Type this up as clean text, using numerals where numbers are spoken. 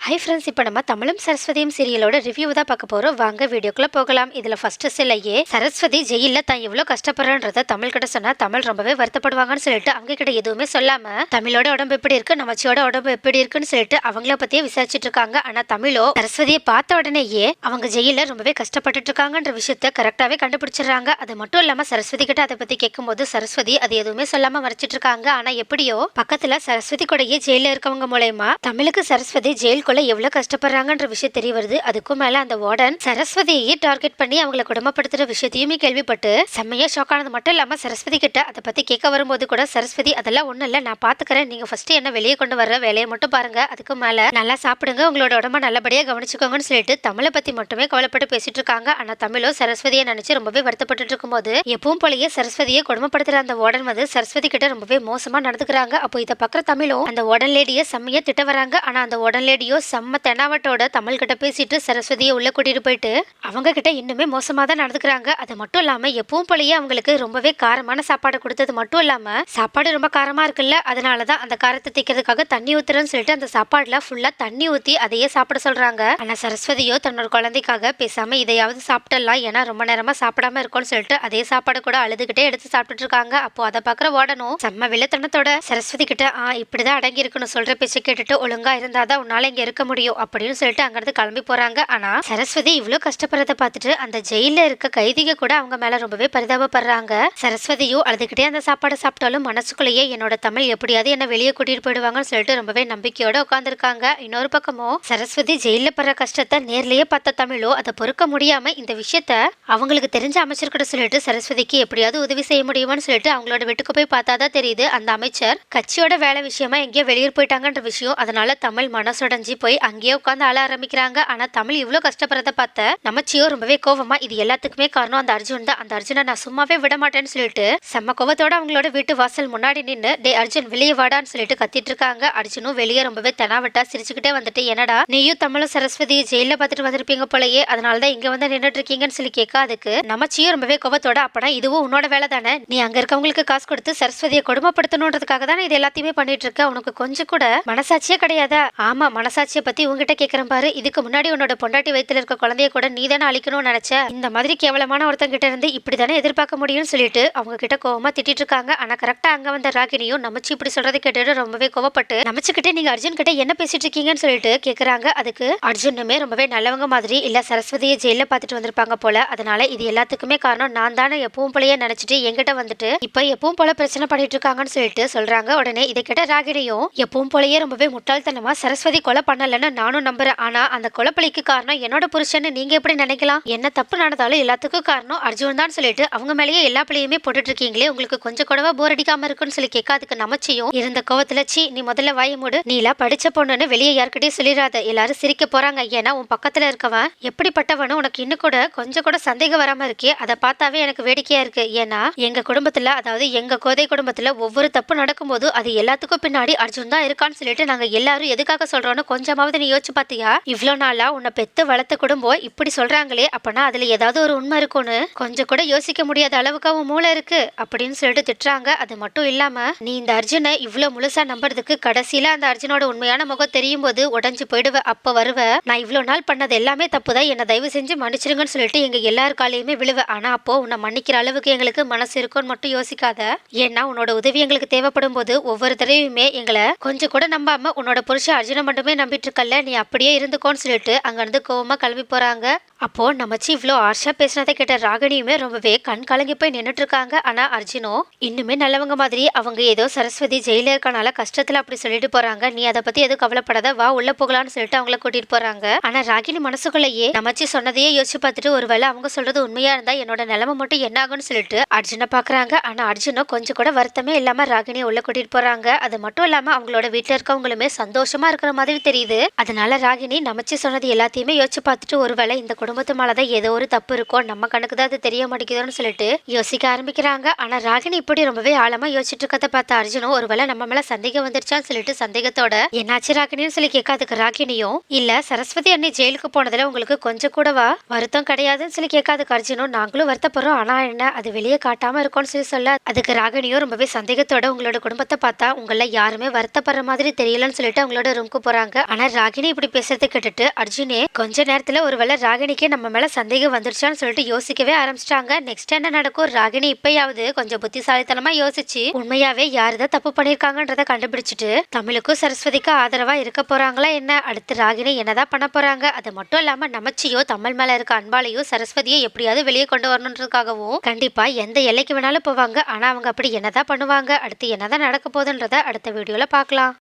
Hi friends, இப்போ நம்ம தமிழும் சரஸ்வதியும் சீரியலோட ரிவ்யூ தான் பார்க்க போகிறோம். வாங்க வீடியோக்குள்ளே போகலாம். இதில் ஃபர்ஸ்ட் சிலையே சரஸ்வதி ஜெயிலில் தான் எவ்வளோ கஷ்டப்படுறன்றத தமிழ் கிட்ட சொன்னால் தமிழ் ரொம்பவே வருத்தப்படுவாங்கன்னு சொல்லிட்டு அவங்க கிட்ட எதுவுமே சொல்லாமல் தமிழோட உடம்பு எப்படி இருக்கு, நமச்சியோட உடம்பு எப்படி இருக்குன்னு சொல்லிட்டு அவங்கள பற்றியே விசாரிச்சுட்டு இருக்காங்க. ஆனால் தமிழோ சரஸ்வதியை பார்த்த உடனேயே அவங்க ஜெயிலில் ரொம்பவே கஷ்டப்பட்டுட்டு இருக்காங்கன்ற விஷயத்த கரெக்டாகவே கண்டுபிடிச்சிடுறாங்க. அது மட்டும் இல்லாமல் சரஸ்வதி கிட்ட அதை பற்றி கேட்கும்போது சரஸ்வதி அது எதுவுமே சொல்லாமல் மறைச்சிட்டு இருக்காங்க. ஆனால் எப்படியோ பக்கத்தில் சரஸ்வதி கூடயே ஜெயிலில் இருக்கவங்க மூலயமா தமிழுக்கு சரஸ்வதி ஜெயிலுக்குள்ள எவ்வளவு கஷ்டப்படுறாங்கன்ற விஷயம் தெரிய வருது. அதுக்கும் மேல அந்த வார்டன் சரஸ்வதியை டார்கெட் பண்ணி அவங்களை குடும்பப்படுத்துற விஷயத்தையுமே கேள்விப்பட்டு செம்மையா ஷாக் ஆனது மட்டும் இல்லாம சரஸ்வதி கிட்ட அதை பத்தி கேட்க வரும்போது கூட சரஸ்வதி அதெல்லாம் ஒண்ணு இல்ல, நான் பாத்துக்கிறேன், நீங்க ஃபர்ஸ்ட் என்ன வெளியே கொண்டு வர்ற வேலையை மட்டும் பாருங்க, அதுக்கு மேல நல்லா சாப்பிடுங்க, உங்களோட உடம்ப நல்லபடியா கவனிச்சுக்கோங்கன்னு சொல்லிட்டு தமிழை பத்தி மட்டுமே கவலைப்பட்டு பேசிட்டு இருக்காங்க. ஆனா தமிழோ சரஸ்வதியை நினைச்சு ரொம்பவே வருத்தப்பட்டு இருக்கும்போது எப்பவும் போலயே சரஸ்வதியை குடும்பப்படுத்துற அந்த வார்டன் வந்து சரஸ்வதி கிட்ட ரொம்பவே மோசமா நடந்துக்கிறாங்க. அப்போ இதை பக்கம் தமிழும் அந்த வார்டன் லேடியை செம்மையா திட்ட வராங்க. ஆனா அந்த வார்டன் லேடியோ செம்ம தெனாவட்டோட தமிழ் கிட்ட பேசிட்டு சரஸ்வதியை உள்ள கூட்டிட்டு போயிட்டு அவங்க கிட்ட இன்னுமே மோசமா தான் நடந்துக்கிறாங்க. அது மட்டும் இல்லாம எப்பவும் போலயே அவங்களுக்கு ரொம்பவே காரமான சாப்பாடு கொடுத்தது மட்டும் இல்லாம சாப்பாடு ரொம்ப காரமா இருக்குல்ல, அதனாலதான் அந்த காரத்தை தீக்கிறதுக்காக தண்ணி ஊத்துறேன்னு சொல்லிட்டு அந்த சாப்பாடுல ஃபுல்லா தண்ணி ஊத்தி அதையே சாப்பிட சொல்றாங்க. ஆனா சரஸ்வதியோ தன்னோட குழந்தைக்காக பேசாம இதையாவது சாப்பிடலாம், ஏன்னா ரொம்ப நேரமா சாப்பிடாம இருக்கும்னு சொல்லிட்டு அதே சாப்பாடு கூட அழுதுகிட்டே எடுத்து சாப்பிட்டுட்டு இருக்காங்க. அப்போ அதை பாக்குற வார்டனும் செம்ம வில்லத்தனத்தோட சரஸ்வதி கிட்ட இப்படிதான் அடங்கி இருக்கணும், சொல்ற பேச்சை கேட்டுட்டு ஒழுங்கா இருந்தாதான் உன்னால இங்க இருக்க முடியும் அப்படின்னு சொல்லிட்டு அங்கிருந்து கிளம்பி போறாங்க. ஆனா சரஸ்வதி இவ்வளவு கஷ்டப்படுறத பார்த்துட்டு அந்த ஜெயில இருக்க கைதிக கூட அவங்க மேல ரொம்பவே பரிதாபப்படுறாங்க. சரஸ்வதியும் அழுதுகிட்டே அந்த சாப்பாடை சாப்பிட்டாலும் மனசுக்குள்ளேயே என்னோட தமிழ் எப்படியாவது என்ன வெளியே கூட்டிட்டு போயிடுவாங்கன்னு சொல்லிட்டு ரொம்பவே நம்பிக்கையோட உட்காந்துருக்காங்க. இன்னொரு பக்கமோ சரஸ்வதி ஜெயில படுற கஷ்டத்தை நேர்லயே பார்த்த தமிழோ அதை பொறுக்க முடியாம இந்த விஷயத்த அவங்களுக்கு தெரிஞ்ச அமைச்சர்கிட்ட சொல்லிட்டு சரஸ்வதிக்கு எப்படியாவது உதவி செய்ய முடியுமான்னு சொல்லிட்டு அவங்களோட வீட்டுக்கு போய் பார்த்தாதான் தெரியுது அந்த அமைச்சர் கட்சியோட வேலை விஷயமா எங்கேயோ வெளியூர் போயிட்டாங்கன்ற விஷயம். அதனால தமிழ் மனசுடைஞ்சி போய் அங்கேயே உட்காந்து ஆள ஆரம்பிக்கிறாங்க. ஆனா தமிழ் இவ்வளவு கஷ்டப்படுறத பார்த்த நமச்சியோ ரொம்பவே கோவமா இது எல்லாத்துக்குமே காரணம் அந்த அர்ஜுன் தான், அந்த அர்ஜுனை நான் சும்மாவே விட மாட்டேன்னு சொல்லிட்டு செம்ம கோவத்தோட அவங்களோட வீட்டு வாசல் முன்னாடி நின்று டே அர்ஜுன் வெளியே வாடான்னு சொல்லிட்டு கத்திட்டு இருக்காங்க. அர்ஜுனும் வெளியே ரொம்பவே தெனாவட்டா சிரிச்சுக்கிட்டே வந்துட்டு என்னடா நீயும் தமிழும் சரஸ்வதி ஜெயில பார்த்துட்டு வந்திருப்பீங்க போலயே, அதனாலதான் இங்க வந்து நின்றுட்டு இருக்கீங்கன்னு சொல்லி கேட்க அதுக்கு நமச்சியோ ரொம்பவே கோவத்தோட அப்பனா இதுவும் உன்னோட வேலை தானே, நீ அங்க இருக்கவங்களுக்கு காசு கொடுத்து சரஸ்வதியை கொடுமைப்படுத்தணுன்றதுக்காக தானே இது எல்லாத்தையுமே பண்ணிட்டு இருக்க, உனக்கு கொஞ்சம் கூட மனசாட்சியே கிடையாதா? ஆமா, மனசாட்சியை பத்தி உங்ககிட்ட கேட்கிறேன் பாரு, இதுக்கு முன்னாடி உன்னோட பொண்டாட்டி வயித்துல இருக்க குழந்தைய கூட நீ தானே அழிக்கணும்னு நினைச்ச, இந்த மாதிரி கேவலமான ஒருத்தங்க கிட்ட இருந்து இப்படி தானே எதிர்பார்க்க முடியும்னு சொல்லிட்டு அவங்க கிட்ட கோவமா திட்டிட்டு இருக்காங்க. ஆனா கரெக்டா அங்க வந்த ராகினியும் நமச்சு இப்படி சொல்றதை கேட்டுட்டு ரொம்பவே கோவப்பட்டு நமச்சுக்கிட்டே நீங்க அர்ஜுன் கிட்ட என்ன பேசிட்டு இருக்கீங்கன்னு சொல்லிட்டு கேக்குறாங்க. அதுக்கு அர்ஜுனுமே ரொம்பவே நல்லவங்க மாதிரி இல்ல, சரஸ்வதியை ஜெயில பார்த்துட்டு வந்திருப்பாங்க போல, அதனால இது எல்லாத்துக்குமே காரணம் நான் தானே எப்பவும் போலயே நினைச்சிட்டு என்கிட்ட வந்துட்டு இப்ப எப்பவும் போல பிரச்சனை பண்ணிட்டு இருக்காங்கன்னு சொல்லிட்டு சொல்றாங்க. உடனே இதை கேட்ட ராகினியும் எப்பவும் போலயே ரொம்பவே முட்டாள்தனமா சரஸ்வதி கொலை பண்ணலன்னு நானும் நம்புறேன், ஆனா அந்த கொலைப்பழிக்கு காரணம் என்னோட புருஷன்னு நீங்க எப்படி நினைக்கலாம், என்ன தப்பு நடந்தாலும் எல்லாத்துக்கும் காரணம் அர்ஜுன் தான் சொல்லிட்டு அவங்க மேலேயே எல்லா பிள்ளையுமே போட்டுட்டு இருக்கீங்களே, உங்களுக்கு கொஞ்சம் கூடவா போர் அடிக்காம இருக்குன்னு சொல்லி கேட்க அதுக்கு நமச்சியும் இருந்த கோவத்துல சி நீ முதல்ல வாய மூடு, நீ எல்லாம் படிச்ச பொண்ணுன்னு வெளியே யாருக்கிட்டையும் சொல்லிடாத, எல்லாரும் சிரிக்க போறாங்க, ஏன்னா உன் பக்கத்துல இருக்கவன் எப்படிப்பட்டவனு உனக்கு இன்னும் கூட கொஞ்சம் கூட சந்தேகம் வராம இருக்கே, அதை பார்த்தாவே எனக்கு வேடிக்கையா இருக்கு, ஏன்னா எங்க குடும்பத்துல அதாவது எங்க கோதை குடும்பத்துல ஒவ்வொரு தப்பு நடக்கும்போது அது எல்லாத்துக்கும் பின்னாடி அர்ஜுன் தான் இருக்கான்னு சொல்லிட்டு நாங்க எல்லாரும் எதுக்காக சொல்றோம்னு கொஞ்சமாவது நீ யோசிச்சு பாத்தியா, இவ்வளவு நாளா உன்னை பெத்து வளர்த்த குடும்பம் இப்படி சொல்றாங்களே அப்பனா அதுல ஏதாவது ஒரு உண்மை இருக்கும்னு கொஞ்சம் கூட யோசிக்க முடியாத அளவுக்கு அவன் மூளை இருக்கு அப்படின்னு சொல்லிட்டு திட்டுறாங்க. அது மட்டும் இல்லாம நீ இந்த அர்ஜுனை இவ்வளவு முழுசா நம்புறதுக்கு கடைசியில அந்த அர்ஜுனோட உண்மையான முகம் தெரியும் போது உடஞ்சு போயிடுவ, அப்ப வருவ, நான் இவ்வளவு நாள் பண்ணது எல்லாமே தப்புதான், என்ன தயவு செஞ்சு மன்னிச்சிருங்கன்னு சொல்லிட்டு எங்க எல்லாரு காலையுமே விழுவ, ஆனா அப்போ உன்னை மன்னிக்கிற அளவுக்கு எங்களுக்கு மனசு இருக்கும்னு மட்டும் யோசிக்காத, ஏன்னா உன்னோட உதவி எங்களுக்கு தேவைப்படும் போது ஒவ்வொரு தடவையுமே எங்களை கொஞ்சம் கூட நம்பாம உன்னோட புருஷன் அர்ஜுனை மட்டுமே நம்பிட்டு இருக்கல, நீ அப்படியே இருந்துக்கோன்னு சொல்லிட்டு அங்க இருந்து கோவமா கிளம்பி போறாங்க. அப்போ நமச்சி இவ்வளோ ஆர்ஷா பேசினதை கேட்ட ராகினியுமே ரொம்பவே கண் கலங்கி போய் நின்றுட்டு இருக்காங்க. ஆனா அர்ஜுனோ இன்னுமே நல்லவங்க மாதிரி அவங்க ஏதோ சரஸ்வதி ஜெயில இருக்கனால கஷ்டத்துல அப்படி சொல்லிட்டு போறாங்க, நீ அதை பத்தி எதுவும் கவலைப்படாத, வா உள்ள போகலான்னு சொல்லிட்டு அவங்கள கூட்டிட்டு போறாங்க. ஆனா ராகினி மனசுக்குள்ளேயே நமச்சி சொன்னதையே யோசிச்சு பார்த்துட்டு ஒருவேளை அவங்க சொல்றது உண்மையா இருந்தா என்னோட நிலைமை மட்டும் என்ன ஆகும்னு சொல்லிட்டு அர்ஜுனை பாக்குறாங்க. ஆனா அர்ஜுனோ கொஞ்சம் கூட வருத்தமே இல்லாம ராகினியை உள்ள கூட்டிட்டு போறாங்க. அது மட்டும் இல்லாம அவங்களோட வீட்டுல இருக்கவங்களுமே சந்தோஷமா இருக்கிற மாதிரி தெரியுது. அதனால ராகினி நமச்சி சொன்னது எல்லாத்தையுமே யோசிச்சு பார்த்துட்டு ஒருவேளை இந்த குடும்பம் குடும்பத்து மேலதான் ஏதோ ஒரு தப்பு இருக்கும், நம்ம கணக்கு தான் அது தெரிய மாட்டேங்குதுன்னு சொல்லிட்டு யோசிக்க ஆரம்பிக்கிறாங்க. ஆனா ராகினி இப்படி ரொம்பவே ஆழமா யோசிச்சுட்டு இருக்கத பார்த்த அர்ஜுனும் ஒருவேளை நம்ம மேல சந்தேகம் வந்துருச்சான்னு சொல்லிட்டு சந்தேகத்தோட என்னாச்சு ராகினின்னு சொல்லி கேட்காதுக்கு ராகினியும் இல்ல சரஸ்வதி அண்ணி ஜெயிலுக்கு போனதுல உங்களுக்கு கொஞ்சம் கூடவா வருத்தம் கிடையாதுன்னு சொல்லி கேட்காதுக்கு அர்ஜுனும் நாங்களும் வருத்தப்படுறோம், ஆனா என்ன அது வெளியே காட்டாம இருக்கும்னு சொல்லி சொல்ல அதுக்கு ராகினியும் ரொம்பவே சந்தேகத்தோட உங்களோட குடும்பத்தை பார்த்தா உங்கள யாருமே வருத்தப்படுற மாதிரி தெரியலன்னு சொல்லிட்டு அவங்களோட ரூம்க்கு போறாங்க. ஆனா ராகினி இப்படி பேசுறதை கேட்டுட்டு அர்ஜுனே கொஞ்ச நேரத்துல ஒருவேளை ராகினிக்கு நம்ம மேல சந்தேகம் வந்துருச்சான்னு சொல்லிட்டு யோசிக்கவே ஆரம்பிச்சிட்டாங்க. நெக்ஸ்ட் என்ன நடக்கும், ராகினி இப்பயாவது கொஞ்சம் புத்திசாலித்தனமா யோசிச்சு உண்மையாவே யாருதான் தப்பு பண்ணிருக்காங்கன்றத கண்டுபிடிச்சிட்டு தமிழுக்கும் சரஸ்வதிக்கும் ஆதரவா இருக்க போறாங்களா என்ன, அடுத்து ராகினி என்னதான் பண்ண போறாங்க, அது மட்டும் இல்லாம நமச்சியோ தமிழ் மேல இருக்க அன்பாலையும் சரஸ்வதியை எப்படியாவது வெளியே கொண்டு வரணுன்றதுக்காகவும் கண்டிப்பா எந்த எல்லைக்கு வேணாலும் போவாங்க. ஆனா அவங்க அப்படி என்னதான் பண்ணுவாங்க, அடுத்து என்னதான் நடக்க போகுதுன்றத அடுத்த வீடியோல பார்க்கலாம்.